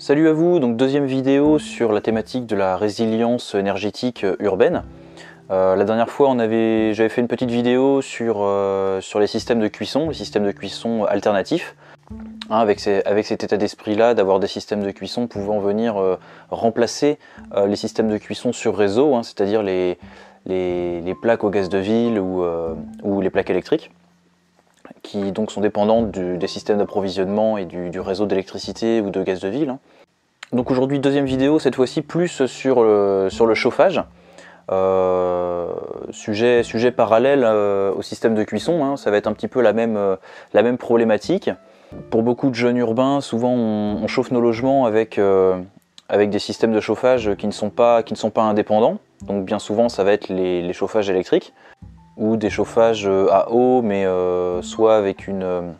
Salut à vous, donc deuxième vidéo sur la thématique de la résilience énergétique urbaine. La dernière fois j'avais fait une petite vidéo sur les systèmes de cuisson alternatifs, hein, avec cet état d'esprit là d'avoir des systèmes de cuisson pouvant venir remplacer les systèmes de cuisson sur réseau, hein, c'est-à-dire les plaques au gaz de ville ou les plaques électriques, qui donc sont dépendantes des systèmes d'approvisionnement et du réseau d'électricité ou de gaz de ville, hein. Donc aujourd'hui, deuxième vidéo, cette fois-ci plus sur le chauffage, sujet parallèle au système de cuisson, hein. Ça va être un petit peu la même problématique. Pour beaucoup de jeunes urbains, souvent on chauffe nos logements avec des systèmes de chauffage qui ne sont pas indépendants. Donc bien souvent ça va être les chauffages électriques, ou des chauffages à eau, mais soit avec une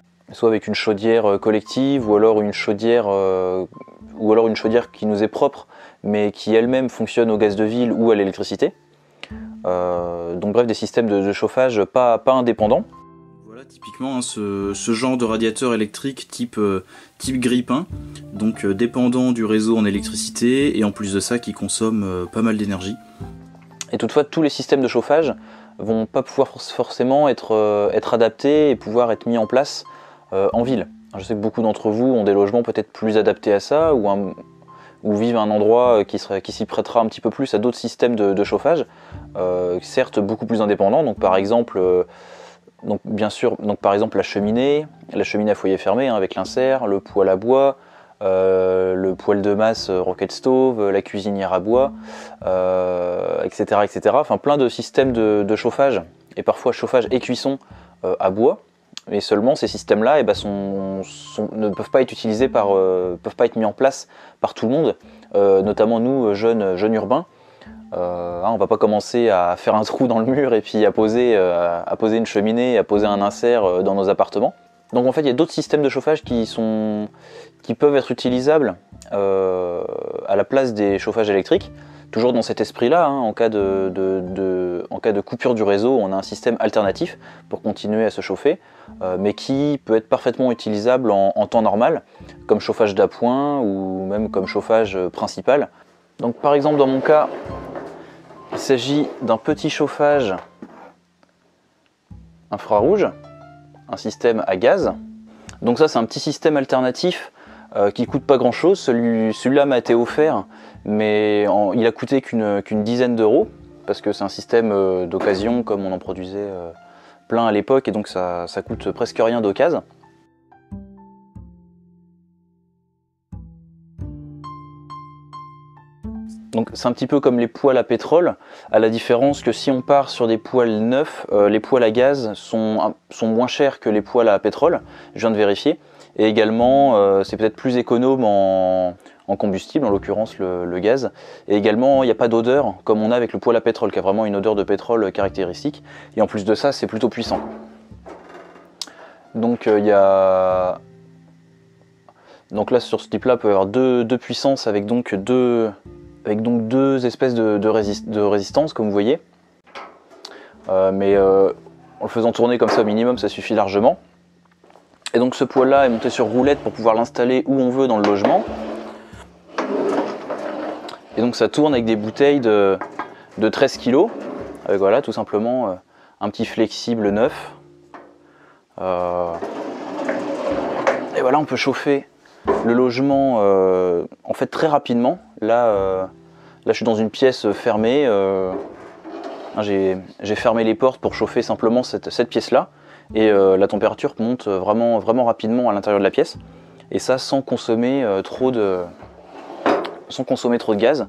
chaudière collective, ou alors une chaudière qui nous est propre, mais qui elle-même fonctionne au gaz de ville ou à l'électricité. Donc bref, des systèmes de chauffage pas indépendants. Voilà typiquement hein, ce genre de radiateur électrique type grille-pain, donc dépendant du réseau en électricité, et en plus de ça qui consomme pas mal d'énergie. Et toutefois, tous les systèmes de chauffage vont pas pouvoir forcément être adaptés et pouvoir être mis en place en ville. Je sais que beaucoup d'entre vous ont des logements peut-être plus adaptés à ça, ou vivent à un endroit qui s'y prêtera un petit peu plus à d'autres systèmes de chauffage, certes beaucoup plus indépendants. Donc par exemple, la cheminée à foyer fermé, hein, avec l'insert, le poêle à bois, le poêle de masse rocket stove, la cuisinière à bois, etc., etc. Enfin plein de systèmes de chauffage, et parfois chauffage et cuisson à bois. Mais seulement ces systèmes-là ne peuvent pas être utilisés peuvent pas être mis en place par tout le monde, notamment nous, jeunes urbains. On va pas commencer à faire un trou dans le mur et puis à poser une cheminée, à poser un insert dans nos appartements. Donc en fait, il y a d'autres systèmes de chauffage qui peuvent être utilisables à la place des chauffages électriques. Toujours dans cet esprit-là, hein, en cas de coupure du réseau, on a un système alternatif pour continuer à se chauffer, mais qui peut être parfaitement utilisable en temps normal, comme chauffage d'appoint ou même comme chauffage principal. Donc par exemple dans mon cas, il s'agit d'un petit chauffage infrarouge, un système à gaz. Donc ça c'est un petit système alternatif qui coûte pas grand chose. Celui-là m'a été offert, mais il a coûté qu'une dizaine d'euros, parce que c'est un système d'occasion, comme on en produisait plein à l'époque, et donc ça coûte presque rien d'occasion. Donc c'est un petit peu comme les poêles à pétrole, à la différence que si on part sur des poêles neufs, les poêles à gaz sont moins chers que les poêles à pétrole, je viens de vérifier. Et également, c'est peut-être plus économe en combustible, en l'occurrence le gaz. Et également, il n'y a pas d'odeur, comme on a avec le poêle à pétrole, qui a vraiment une odeur de pétrole caractéristique. Et en plus de ça, c'est plutôt puissant. Donc donc là, sur ce type-là, il peut y avoir deux puissances avec donc deux espèces de résistance, comme vous voyez. Mais en le faisant tourner comme ça au minimum, ça suffit largement. Et donc ce poêle-là est monté sur roulette pour pouvoir l'installer où on veut dans le logement. Et donc ça tourne avec des bouteilles de 13 kg, avec voilà, tout simplement un petit flexible neuf. Et voilà, on peut chauffer le logement en fait très rapidement. Là je suis dans une pièce fermée. J'ai fermé les portes pour chauffer simplement cette pièce-là. Et la température monte vraiment rapidement à l'intérieur de la pièce. Et ça sans consommer trop de gaz.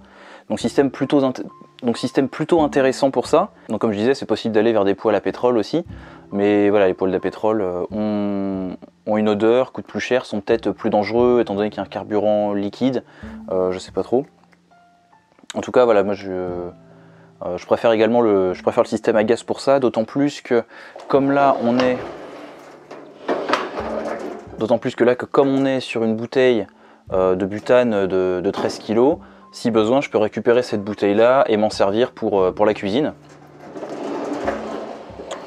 Donc système plutôt intéressant pour ça. Donc comme je disais, c'est possible d'aller vers des poêles à pétrole aussi. Mais voilà, les poêles à pétrole ont une odeur, coûtent plus cher, sont peut-être plus dangereux étant donné qu'il y a un carburant liquide. Je sais pas trop. En tout cas, voilà, moi je préfère le système à gaz pour ça, d'autant plus que comme là on est comme on est sur une bouteille de butane de 13 kg, si besoin je peux récupérer cette bouteille là et m'en servir pour la cuisine.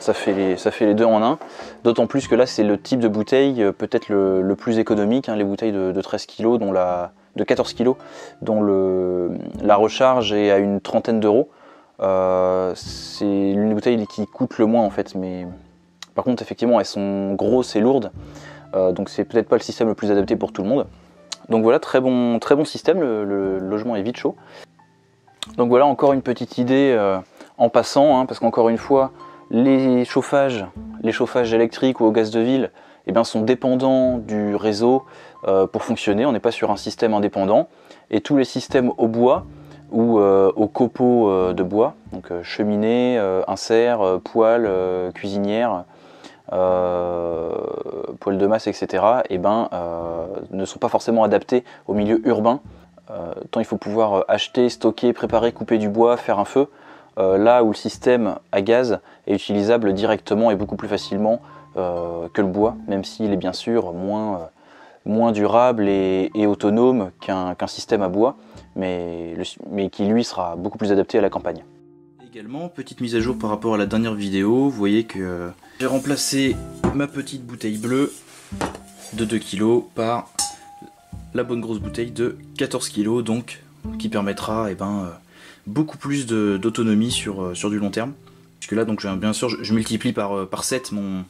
Ça fait les deux en un, d'autant plus que là c'est le type de bouteille peut-être le plus économique, hein, les bouteilles de 13 kg dont de 14 kg, dont la recharge est à une trentaine d'euros. C'est l'une des bouteilles qui coûte le moins en fait, mais par contre effectivement elles sont grosses et lourdes, donc c'est peut-être pas le système le plus adapté pour tout le monde. Donc voilà, très bon système, le logement est vite chaud. Donc voilà encore une petite idée en passant, hein, parce qu'encore une fois, les chauffages électriques ou au gaz de ville eh bien, sont dépendants du réseau pour fonctionner, on n'est pas sur un système indépendant. Et tous les systèmes au bois ou aux copeaux de bois, donc cheminée, insert, poêle, cuisinière, poêle de masse, etc., eh ben, ne sont pas forcément adaptés au milieu urbain. Tant il faut pouvoir acheter, stocker, préparer, couper du bois, faire un feu, là où le système à gaz est utilisable directement et beaucoup plus facilement que le bois, même s'il est bien sûr moins durable et autonome qu'un système à bois, mais qui lui sera beaucoup plus adapté à la campagne. Également, petite mise à jour par rapport à la dernière vidéo, vous voyez que j'ai remplacé ma petite bouteille bleue de 2 kg par la bonne grosse bouteille de 14 kg, donc qui permettra beaucoup plus d'autonomie sur du long terme. Puisque là, donc, bien sûr, je multiplie par 7 mon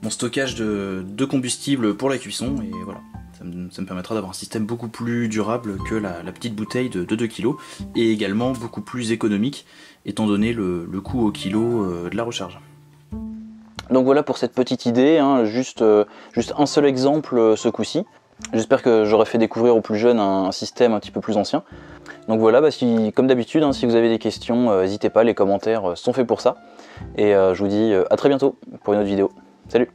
stockage de combustible pour la cuisson, et voilà. Ça me permettra d'avoir un système beaucoup plus durable que la petite bouteille de 2 kg, et également beaucoup plus économique, étant donné le coût au kilo de la recharge. Donc voilà pour cette petite idée, hein, juste un seul exemple ce coup-ci. J'espère que j'aurai fait découvrir aux plus jeunes un système un petit peu plus ancien. Donc voilà, comme d'habitude, hein, si vous avez des questions, n'hésitez pas, les commentaires sont faits pour ça. Et je vous dis à très bientôt pour une autre vidéo. Salut!